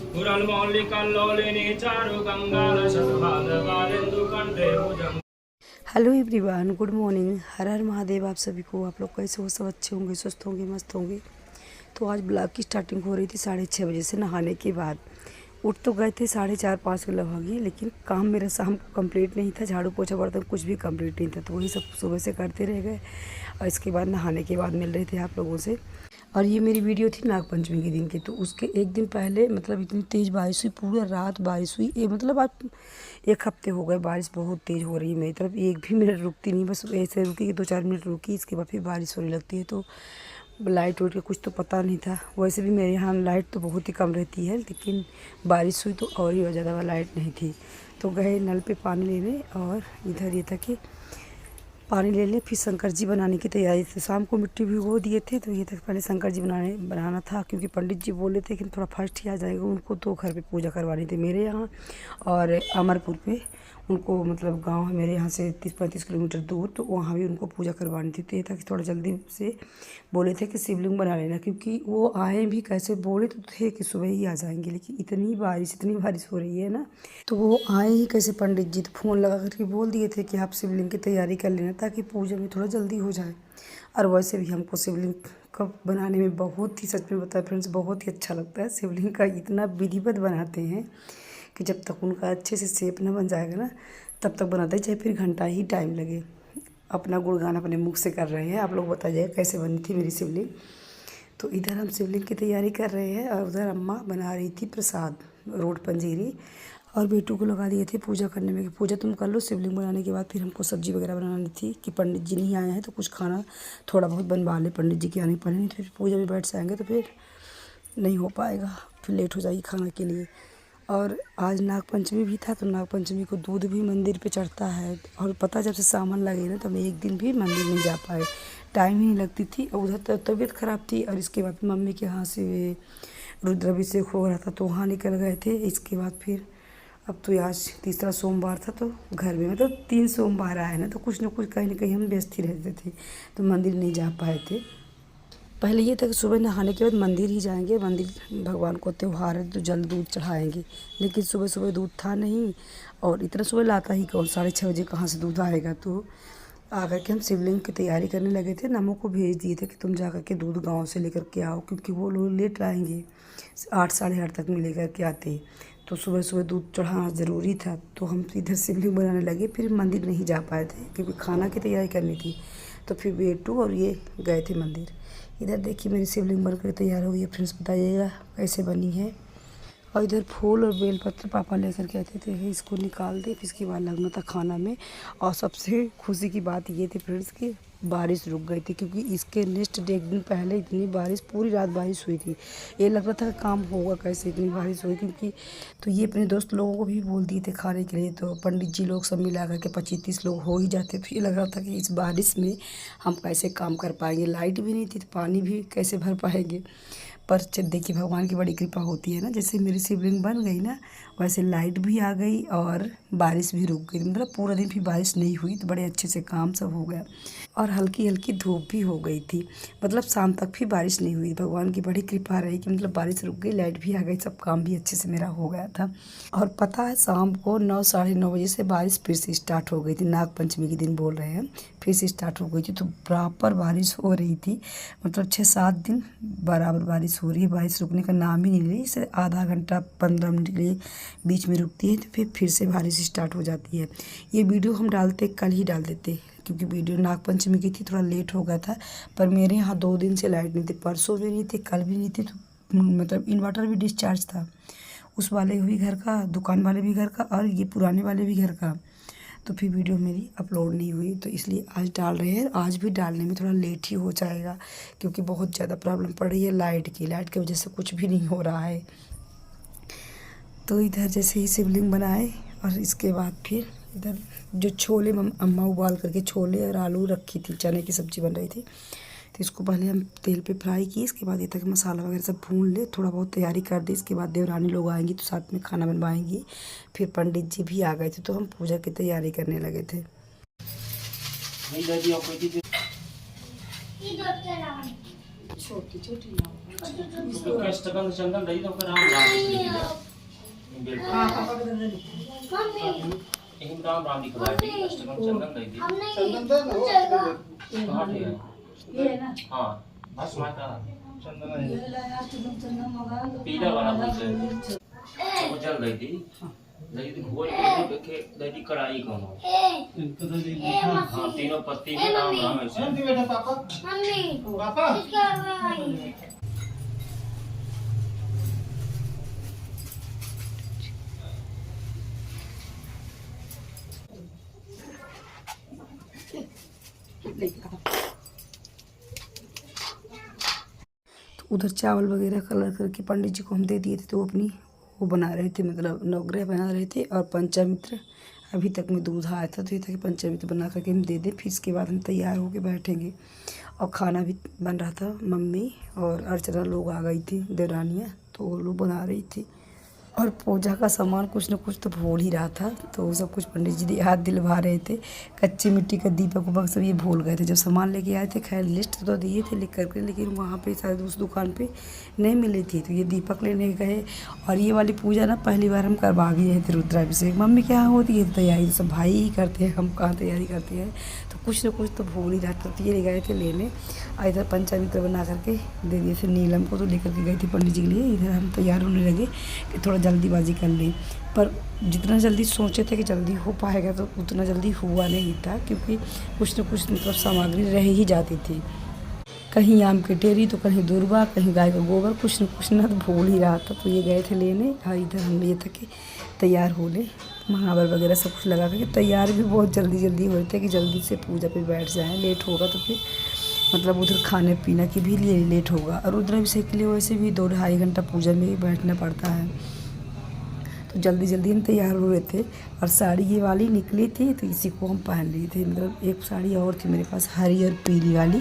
Hello everyone, good morning. Har Har Mahadev. आप सभी को, आप लोग कैसे हो? सब अच्छे होंगे, स्वस्थ होंगे, मस्त होंगे। तो आज ब्लॉग की स्टार्टिंग हो रही थी 6:30 बजे से, नहाने के बाद। उठ तो गए थे 4:30-5 के लगभग ही, लेकिन काम मेरा शाम को कंप्लीट नहीं था। झाड़ू पोछा बर्तन कुछ भी कंप्लीट नहीं था, तो वही सब सुबह से करते रह गए। और इसके बाद नहाने के बाद मिल रहे थे आप लोगों से। और ये मेरी वीडियो थी नागपंचमी के दिन की। तो उसके एक दिन पहले मतलब इतनी तेज़ बारिश हुई, पूरा रात बारिश हुई। ये मतलब आज 1 हफ्ते हो गए बारिश बहुत तेज़ हो रही है। मेरी तरफ 1 भी मिनट रुकती नहीं, बस ऐसे रुकी कि 2-4 मिनट रुकी, इसके बाद फिर बारिश होने लगती है। तो लाइट उठ के कुछ तो पता नहीं था। वैसे भी मेरे यहाँ लाइट तो बहुत ही कम रहती है, लेकिन बारिश हुई तो और ही ज़्यादा लाइट नहीं थी। तो गए नल पे पानी लेने, और इधर ये था कि पानी ले लें, फिर शंकर जी बनाने की तैयारी थी। शाम को मिट्टी भिगो दिए थे, तो ये तक पहले शंकर जी बनाना था, क्योंकि पंडित जी बोले थे कि थोड़ा फर्स्ट ही आ जाएगा। उनको तो घर पे पूजा करवानी थी मेरे यहाँ, और अमरपुर पे उनको मतलब गांव है मेरे यहाँ से 30-35 किलोमीटर दूर, तो वहाँ भी उनको पूजा करवानी थी। तो ये था कि थोड़ा जल्दी से बोले थे कि शिवलिंग बना लेना, क्योंकि वो आए भी कैसे, बोले तो थे कि सुबह ही आ जाएंगे, लेकिन इतनी बारिश हो रही है ना, तो वो आए ही कैसे। पंडित जी तो फ़ोन लगा करके बोल दिए थे कि आप शिवलिंग की तैयारी कर लेना, ताकि पूजा में थोड़ा जल्दी हो जाए। और वैसे भी हमको शिवलिंग का बनाने में बहुत ही, सच में बताया फ्रेंड्स, बहुत ही अच्छा लगता है। शिवलिंग का इतना विधिवत बनाते हैं कि जब तक उनका अच्छे से शेप ना बन जाएगा ना, तब तक बनाते हैं, चाहे फिर घंटा ही टाइम लगे। अपना गुणगान अपने मुख से कर रहे हैं। आप लोग बताइए कैसे बनी थी मेरी शिवलिंग। तो इधर हम शिवलिंग की तैयारी कर रहे हैं, और उधर अम्मा बना रही थी प्रसाद, रोट पंजीरी। और बेटू को लगा दिए थे पूजा करने में कि पूजा तुम कर लो, शिवलिंग बनाने के बाद फिर हमको सब्जी वगैरह बनानी थी, कि पंडित जी नहीं आए हैं तो कुछ खाना थोड़ा बहुत बनवा ले, पंडित जी के आने पहले, नहीं तो फिर पूजा में बैठ जाएंगे तो फिर नहीं हो पाएगा, फिर लेट हो जाएगी खाना के लिए। और आज नागपंचमी भी था, तो नागपंचमी को दूध भी मंदिर पे चढ़ता है। और पता जब से सामान लगे ना, तो मैं एक दिन भी मंदिर नहीं जा पाए, टाइम ही नहीं लगती थी। और उधर तबीयत ख़राब थी, और इसके बाद मम्मी के यहाँ से रुद्राभिषेक हो रहा था, तो वहाँ निकल गए थे। इसके बाद फिर अब तो आज तीसरा सोमवार था, तो घर में मतलब 3 सोमवार आए ना, तो कुछ ना कुछ कहीं ना कहीं हम व्यस्त ही रहते थे, तो मंदिर नहीं जा पाए थे। पहले ये था कि सुबह नहाने के बाद मंदिर ही जाएंगे, मंदिर भगवान को त्यौहार है तो जल दूध चढ़ाएंगे। लेकिन सुबह सुबह दूध था नहीं, और इतना सुबह लाता ही कौन, 6:30 बजे कहाँ से दूध आएगा। तो आकर के हम शिवलिंग की तैयारी करने लगे थे। नमो को भेज दिए थे कि तुम जाकर के दूध गाँव से लेकर के आओ, क्योंकि वो लोग लेट आएंगे, 8 साढ़े 8 तक में लेकर के आते। तो सुबह सुबह दूध चढ़ाना ज़रूरी था, तो हम इधर शिवलिंग बनाने लगे। फिर मंदिर नहीं जा पाए थे, क्योंकि खाना की तैयारी करनी थी। तो फिर बेटू और ये गए थे मंदिर। इधर देखिए मेरी शिवलिंग बनकर तैयार हो गई है फ्रेंड्स, बताइएगा कैसे बनी है। और इधर फूल और बेलपत्र पापा लेकर के आते थे, इसको निकाल दे, फिर इसके बाद लगना था खाना में। और सबसे खुशी की बात ये थी फ्रेंड्स कि बारिश रुक गई थी, क्योंकि इसके नेक्स्ट डे 1 दिन पहले इतनी बारिश, पूरी रात बारिश हुई थी। ये लग रहा था कि काम होगा कैसे, इतनी बारिश हुई, क्योंकि तो ये अपने दोस्त लोगों को भी बोल दिए थे खाने के लिए। तो पंडित जी लोग सब मिला करके 25-30 लोग हो ही जाते। तो ये लग रहा था कि इस बारिश में हम कैसे काम कर पाएंगे, लाइट भी नहीं थी तो पानी भी कैसे भर पाएंगे। पर देखिए भगवान की बड़ी कृपा होती है ना, जैसे मेरी शिवलिंग बन गई ना, वैसे लाइट भी आ गई और बारिश भी रुक गई। मतलब पूरा दिन फिर बारिश नहीं हुई, तो बड़े अच्छे से काम सब हो गया। और हल्की हल्की धूप भी हो गई थी, मतलब शाम तक भी बारिश नहीं हुई। भगवान की बड़ी कृपा रही कि मतलब बारिश रुक गई, लाइट भी आ गई, सब काम भी अच्छे से मेरा हो गया था। और पता है शाम को 9 साढ़े 9 बजे से बारिश फिर से स्टार्ट हो गई थी। नागपंचमी के दिन बोल रहे हैं, फिर से स्टार्ट हो गई थी। तो बराबर बारिश हो रही थी, मतलब 6-7 दिन बराबर बारिश हो रही है। बारिश रुकने का नाम ही नहीं ले रही। इसे आधा घंटा 15 मिनट के लिए बीच में रुकती है, तो फिर से बारिश स्टार्ट हो जाती है। ये वीडियो हम डालते कल ही डाल देते, क्योंकि वीडियो नागपंचमी की थी, थोड़ा लेट हो गया था। पर मेरे यहाँ 2 दिन से लाइट नहीं थी, परसों भी नहीं थी, कल भी नहीं थी। तो मतलब इन्वर्टर भी डिस्चार्ज था, उस वाले भी घर का, दुकान वाले भी घर का, और ये पुराने वाले भी घर का। तो फिर वीडियो मेरी अपलोड नहीं हुई, तो इसलिए आज डाल रहे हैं। आज भी डालने में थोड़ा लेट ही हो जाएगा, क्योंकि बहुत ज़्यादा प्रॉब्लम पड़ रही है लाइट की वजह से कुछ भी नहीं हो रहा है। तो इधर जैसे ही शिवलिंग बनाए, और इसके बाद फिर इधर जो छोले अम्मा उबाल करके छोले और आलू रखी थी, चने की सब्ज़ी बन रही थी, तो इसको पहले हम तेल पे फ्राई किए। इसके बाद ये तक मसाला वगैरह सब भून ले, थोड़ा बहुत तैयारी कर दी। इसके बाद देवरानी लोग आएंगी तो साथ में खाना बनवाएंगी। फिर पंडित जी भी आ गए थे, तो हम पूजा की तैयारी करने लगे थे। छोटी छोटी तो अष्टगंध चंदन रही तो राम राम लिख दिया। हाँ पापा को दे दे। यही राम राम लिख दिया अष्टगंध चंदन रही थी। चंदन था ना वो कहाँ थे? ये है ना हाँ भस्म का चंदन है। पीला वाला बोलते हैं। वो जल रही थी लगी थी घोल के देखे लगी कढ़ाई का हो। इनको तो दे दे। हाँ तीनों पत्ती में राम राम ऐसे। शांति बेटा पापा पापा तो उधर चावल वगैरह कलर करके पंडित जी को हम दे दिए थे, तो वो अपनी वो बना रहे थे, मतलब नवग्रह बना रहे थे। और पंचामित्र अभी तक में दूध आया था, तो ये था कि पंचामित्र बना करके हम दे दें, फिर इसके बाद हम तैयार होके बैठेंगे। और खाना भी बन रहा था, मम्मी और अर्चना लोग आ गई थी, देवरानियाँ, तो वो लोग बना रही थी। और पूजा का सामान कुछ न कुछ तो भूल ही रहा था, तो वो सब कुछ पंडित जी हाथ दिलवा रहे थे। कच्ची मिट्टी का दीपक उपक सब ये भूल गए थे जब सामान लेके आए थे। खैर लिस्ट तो दिए थे लिख करके, लेकिन वहाँ पे शायद उस दुकान पे नहीं मिली थी, तो ये दीपक लेने गए। और ये वाली पूजा ना पहली बार हम करवा भी रहे थे, रुद्राभिषेक। मम्मी क्या होती है तैयारी, सब भाई ही करते हैं, हम कहाँ तैयारी करते हैं। तो कुछ न कुछ तो भूल ही रहा था, तो ये ले गए थे लेने। और इधर पंचामित्र बना करके दे दिए थे नीलम को, तो लेकर के गई थी पंडित जी के लिए। इधर हम तैयार होने लगे कि थोड़ा जल्दीबाजी कर लें, पर जितना जल्दी सोचे थे कि जल्दी हो पाएगा तो उतना जल्दी हुआ नहीं था, क्योंकि कुछ न कुछ मतलब सामग्री रह ही जाती थी। कहीं आम की टेरी तो कहीं दूर्वा, कहीं गाय का गोबर, कुछ न कुछ ना तो भूल ही रहा था। तो ये गए थे लेने। और इधर हम ये था कि तैयार हो ले, महावर वगैरह सब कुछ लगा करके तैयार भी बहुत जल्दी जल्दी हो रहे थे कि जल्दी से पूजा पे बैठ जाएँ। लेट होगा तो फिर मतलब उधर खाने पीने की भी लिए लेट होगा। और रुद्राभिषेक के लिए वैसे भी 2-2.5 घंटा पूजा में ही बैठना पड़ता है, तो जल्दी जल्दी हम तैयार हो रहे थे। और साड़ी ये वाली निकली थी, तो इसी को हम पहन लिए थे। मतलब एक साड़ी और थी मेरे पास, हरी और पीली वाली,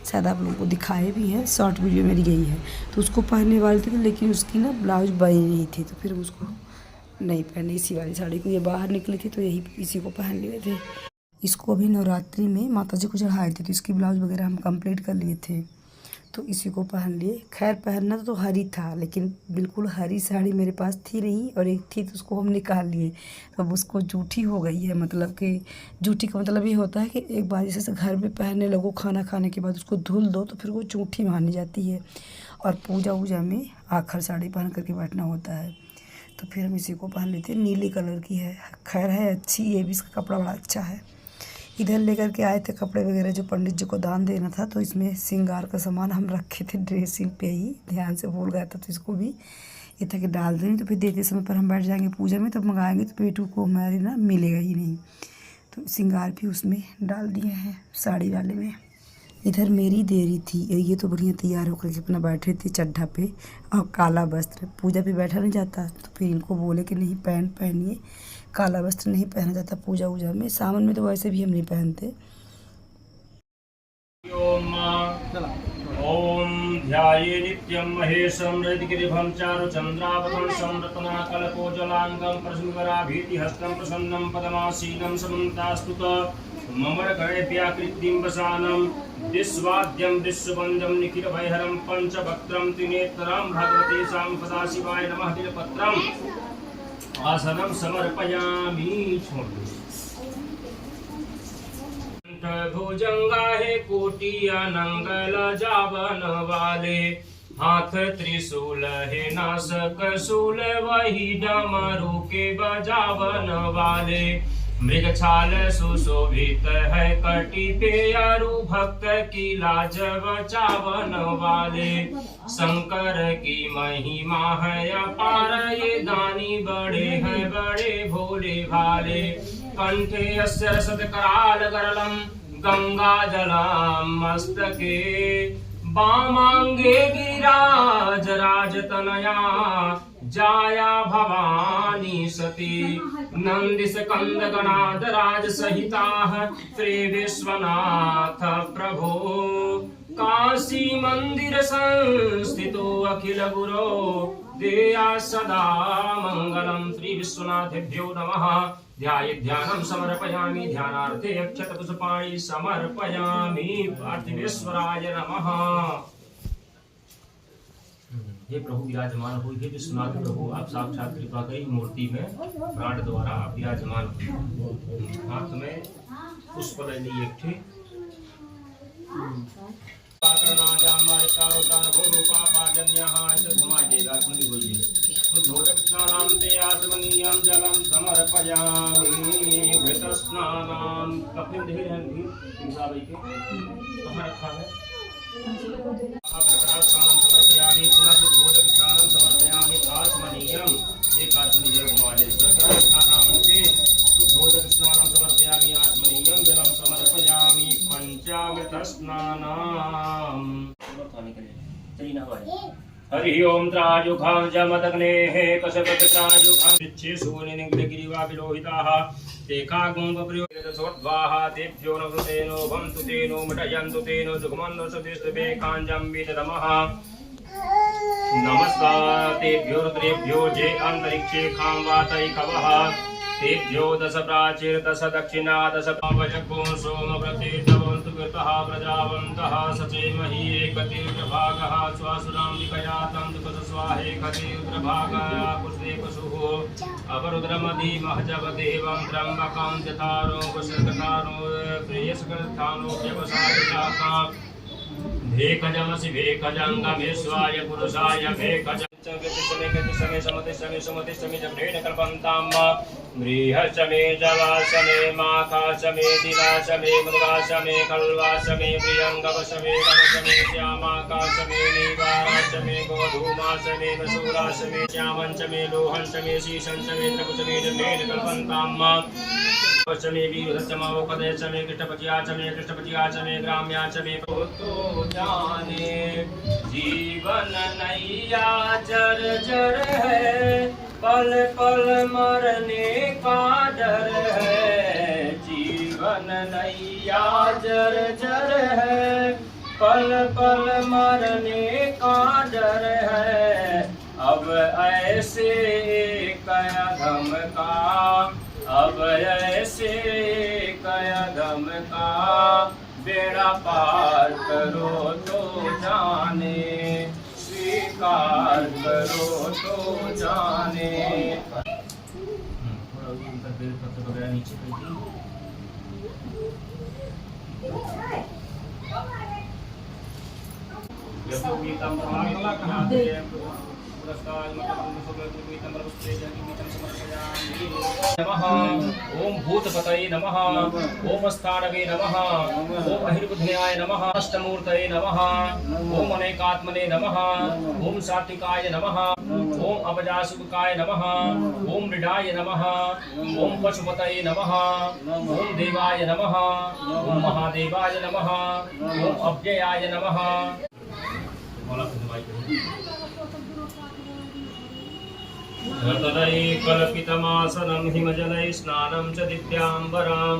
शायद आप लोगों को दिखाए भी है, शॉर्ट वीडियो मेरी गई है, तो उसको पहनने वाले थे। लेकिन उसकी ना ब्लाउज बनी नहीं थी, तो फिर हम उसको नहीं पहने। इसी वाली साड़ी को, ये बाहर निकली थी तो यही इसी को पहन लिए थे। इसको अभी नवरात्रि में माता जी को चढ़ाए थे, तो इसकी ब्लाउज वगैरह हम कंप्लीट कर लिए थे, तो इसी को पहन लिए। खैर पहनना तो हरी था, लेकिन बिल्कुल हरी साड़ी मेरे पास थी नहीं, और एक थी तो उसको हम निकाल लिए। तो अब उसको जूठी हो गई है, मतलब कि जूठी का मतलब ये होता है कि एक बार जैसे घर में पहनने लगो, खाना खाने के बाद उसको धुल दो तो फिर वो जूठी मानी जाती है। और पूजा वूजा में आखिर साड़ी पहन करके बैठना होता है, तो फिर हम इसी को पहन लेते हैं। नीली कलर की है, खैर है अच्छी, ये भी इसका कपड़ा बड़ा अच्छा है। इधर लेकर के आए थे कपड़े वगैरह जो पंडित जी को दान देना था, तो इसमें श्रृंगार का सामान हम रखे थे ड्रेसिंग पे ही, ध्यान से भूल गया था, तो इसको भी ये था कि डाल दें, तो फिर देते समय पर हम बैठ जाएंगे पूजा में, तो मंगाएंगे तो पेटू को हमारी ना मिलेगा ही नहीं। तो श्रृंगार भी उसमें डाल दिए हैं साड़ी वाले में। इधर मेरी देरी थी, ये तो बढ़िया तैयार होकर के अपना बैठे थे चड्ढा पे, और काला वस्त्र, पूजा पे बैठा नहीं जाता, तो फिर इनको बोले कि नहीं पैंट पहनिए, काला वस्त्र नहीं पहना जाता पूजा वूजा में। सावन में तो वैसे भी हम नहीं पहनते। ओम ध्याये नित्यं महेशं हृदगिरिभं चारुचन्द्रावतं संरत्नाकल्पोज्ज्वलाङ्गं प्रसन्नवराभीतिहस्तं प्रसन्नं पदमासीनं समन्तास्तुत ममरकणे व्याकृतिं वसानं दिस्वाद्यं दिस्वन्दं निखिलभयहरं पञ्चवक्त्रं त्रिनेत्रं भगवते सां सदाशिवाय नमः तिलपत्रम् आसनं समर्पयामि। भुजंगा है कोटिया नंगल जावन वाले, हाथ त्रिशूल है नासक शूल वही डमरू के बजावन वाले, मृग छाल सुशोभित है कटी पे अरु भक्त की लाज बचावन वाले, शंकर की महिमा है अपार ये दानी बड़े हैं बड़े भोले भाले, कंठे अस्य रसद कराल गरलम गंगा जलम मस्तके, वामांगे गिरिराज राजतनया जाया भवानी सती, नंदिस कंद गणाद राज सहिता श्री विश्वनाथ प्रभो, काशी मंदिर संस्थितो अखिल गुरो देया सदा मंगलम। श्री विश्वनाथेभ्यो नमः। ध्याये ध्यानं समर्पयामि, ध्यानार्थे अक्षत पुष्पाणि समर्पयामि। पार्थिवेश्वराय नमः। हे प्रभु विराजमान हो, हे विश्वनाथ प्रभु आप साक्षात कृपा करी मूर्ति में प्राण द्वारा आप विराजमान हो। हाथ में पुष्प ले ली एक ठी घुमाई देगा ठंडी हो जाए तो धोरक स्नानाम ते आचमनीयम जलम समर्पयामि घृत स्नानाम कपिल देह हंडी तीसरा भाई के कहाँ रखा है स्नानम समर्पयामि पुनः धोरक स्नानम समर्पयामि आचमनीयम एक आचमनी जल घुमा दे स्नानाम ते धोरक स्नानम समर्पयामि आचमनीयम जलम समर्पयामि पंचामृत स्नानाम चलिए नहाए। हरि ओम त्राजुखां जमदग्नेः कसपत्राजुखां विच्छे सूर्यनिग्रहगिरिवा विलोहिताः तेकागुं प्रयोगदसोद्वाः तेभ्यो नवृतेनो भवन्तु तेनो मटयन्तु तेनो सुखमन्नो सदिष्टवेकाञ्जं विदधमः नमस्तेभ्यो रुद्रेभ्यो जे अन्तरिक्षे खां वातैकवः तेभ्यो दश प्राचीर दश दक्षिणा दश पावजको सोम प्रतीर्तवन्तु कृतः प्रजावन्तः सचेमहि एकतीव्रभागः स्वासुरां विकयातं दुःखस्वाहेकतीव्रभागः पुष्पे पशुः अपरुद्रमधीमः जगदेवं त्र्यम्बकं यथारो कुशलकथारो प्रेयस्करथानो व्यवसायजाता भेकजमसि भेकजङ्गमेश्वाय पुरुषाय भेकज समय समति जभ्रेण कल्पन्ताम् बृहश्चमे जवाशमे माखाशमे दिनाशमे मृगाशमे कल्वाशमे प्रियङ्गवशमे रवशमे श्यामाकाशमे नीवाराशमे गोधूमाशमे वसूराशमे श्यामञ्चमे लोहञ्चमे शीशञ्चमे त्रिभुजमे जभ्रेण कल्पन्ताम् पश्चमे वीरधर्चमोपदेशमे कृष्णपतियाचमे कृष्णपतियाचमे ग्राम्याचमे तो जाने जीवन नैया जर जर है पल पल मरने का डर है जीवन नैया जर जर है पल पल मरने का डर है अब ऐसे कदम का अब ऐसे कदम का बेड़ा पार करो तो जाने स्वीकार करो तो जाने थोड़ा उनका बेलपत्र वगैरह नीचे कर दी नमः ओम भूतपतये नमः ओम स्थानवे नमः ओम अहिर्बुद्ध्याय नमः अष्टमूर्तये नमः ओम अनेकात्मने नमः ओम सात्विकाय नमः ओम अवजासुकाय नमः ओम मृडाय नमः ओम पशुपतये नमः ओम देवाय नमः ओम महादेवाय नमः ओम अव्ययाय नमः। तदै कल्पितमासनं हिमजलै स्नानं च दिव्याम्बरां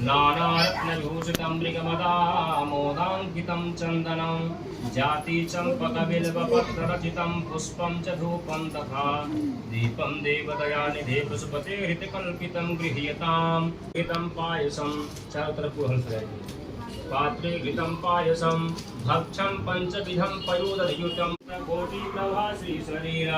नानारत्नभूषितं मृगमदामोदाङ्कितं चन्दनं जातिचम्पकबिल्वपत्ररचितं पुष्पं च धूपं तथा दीपं देवदयानिधे पशुपते हृतकल्पितं गृह्यतां घृतं पायसं पात्रे घृतं पायसं भक्षं पञ्चविधं पयोदधियुतं कोटिप्रभा श्रीशरीर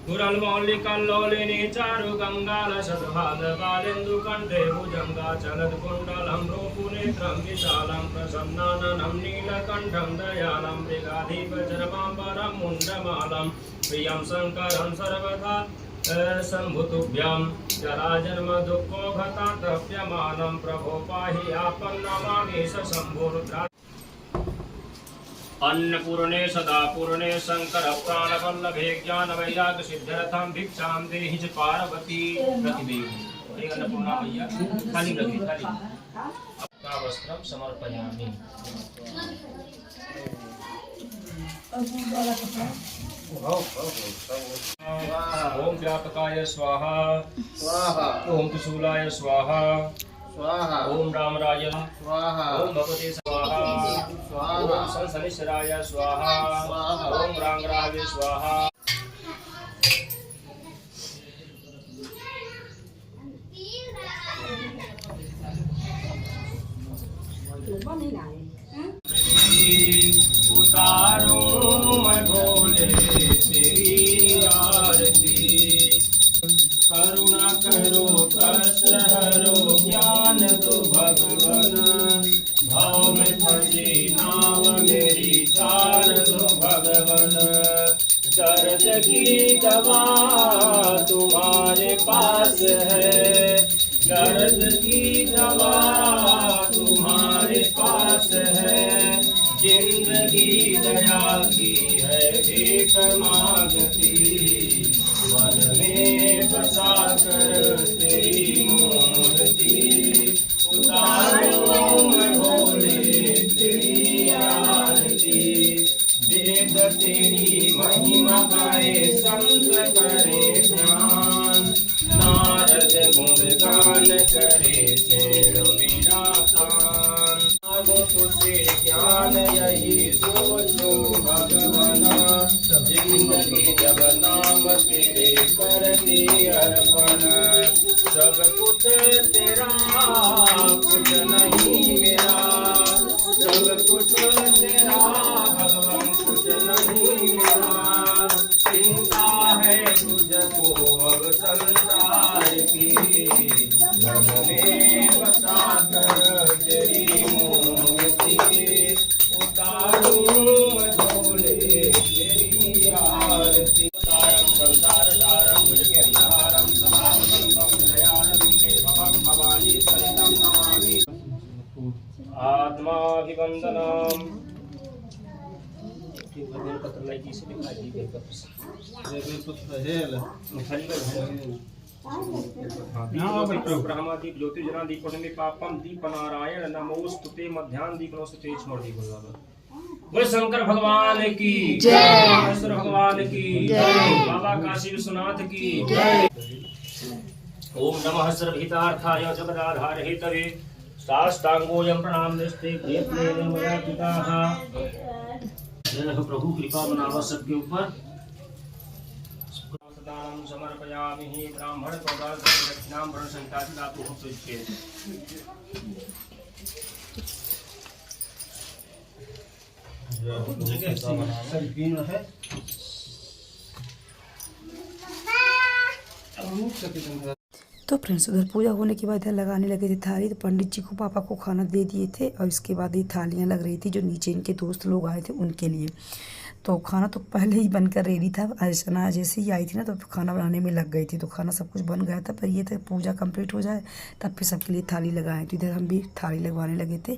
कुरलमौलिकल्लोलिनी चारु गङ्गालशतभागकालेन्दुकण्ठे भुजङ्गाचलत्कुण्डलं रोपुनेत्रं विशालं प्रसन्नाननं नीलकण्ठं दयालं मृगाधिपचरमाम्बरं मुण्डमालं प्रियं शङ्करं सर्वथा शम्भुतुभ्यं जराजन्म दुःखो भता तप्यमानं प्रभो पाहि आपन्नमामि शम्भुरुद्रा अन्नपूर्णे सदा पूर्णे शंकर प्राणवल्लभे ज्ञान वैराग्य सिद्ध्यर्थं भिक्षां देहि च पार्वती प्रतिदेवी। एक अन्नपूर्णा मैया खाली रखी खाली अपना वस्त्रं समर्पयामि। ओम व्यापकाय स्वाहा ओम त्रिशूलाय स्वाहा ओम रामराय स्वाहा ओम भगवते स्वाहा ओम संसनिश्वराय स्वाहा ओम रांगरावे स्वाहा। उतारूं मैं भोले से वस्त्र हरो ज्ञान दो भगवन, भाव में फंसी नाव मेरी तार दो भगवन। दर्द की दवा तुम्हारे पास है, दर्द की दवा तुम्हारे पास है। जिंदगी दया की है एक मांगती, मन में बसा कर तेरी मूर्ति। उतारो मैं भोले तेरी आरती, वेद तेरी महिमा गाए संत करे ध्यान। नारद गुणगान करे तेरो विरातान। मांगो तुझसे ज्ञान यही सोचो भगवान, जिंदगी जब नाम तेरे करती अर्पण। सब कुछ तेरा कुछ नहीं मेरा, सब कुछ तेरा भगवान कुछ नहीं मेरा। चिंता है तुझको अब संसार की, मन में बसा कर तेरी मूर्ति। उतारूं मैं भोले तेरी आरती। तारम संसार तारम भुजगेंद्रहारम सदा वदंतं हृदयारविंदे भवं भवानी सहितं नमामि। आत्माभिवंदनम्। बेलपत्र लाइए से दिखाई दी बेलपत्र से। बेलपत्र है ले। खाली कर ब्रह्मादीप ज्योतिर्जनादीप में पापम दीप नारायण नमोस्तुते मध्यान दीप नमोस्तुते स्मर दीप बोले शंकर भगवान की जय, महेश्वर भगवान की जय, बाबा काशी विश्वनाथ की जय। ओम नमः सर्वहितार्थाय जगदाधार हेतवे साष्टांगोऽयं प्रणामस्ते प्रियप्रिय मया पिताः। जय हो प्रभु, कृपा बनावा सबके ऊपर। दानम समर्पयामि हि ब्राह्मण पदार्थ दक्षिणां वर्ण संकाति दातुः प्रयुज्यते। जगह संकीर्ण है। तो फ्रेंड्स उधर पूजा होने के बाद यहाँ लगाने लगे थे थाली। तो पंडित जी को पापा को खाना दे दिए थे और इसके बाद ये थालियाँ लग रही थी जो नीचे इनके दोस्त लोग आए थे उनके लिए। तो खाना तो पहले ही बनकर रेडी था, अर्चना जैसे ही आई थी ना तो खाना बनाने में लग गई थी। तो खाना सब कुछ बन गया था, पर ये था पूजा कंप्लीट हो जाए तब फिर सबके लिए थाली लगाएं। तो इधर हम भी थाली लगवाने लगे थे।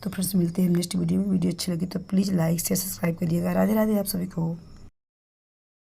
तो फ्रेंड्स मिलते हैं नेक्स्ट वीडियो में। वीडियो अच्छी लगी तो प्लीज़ लाइक शेयर सब्सक्राइब करिएगा। राधे राधे आप सभी को।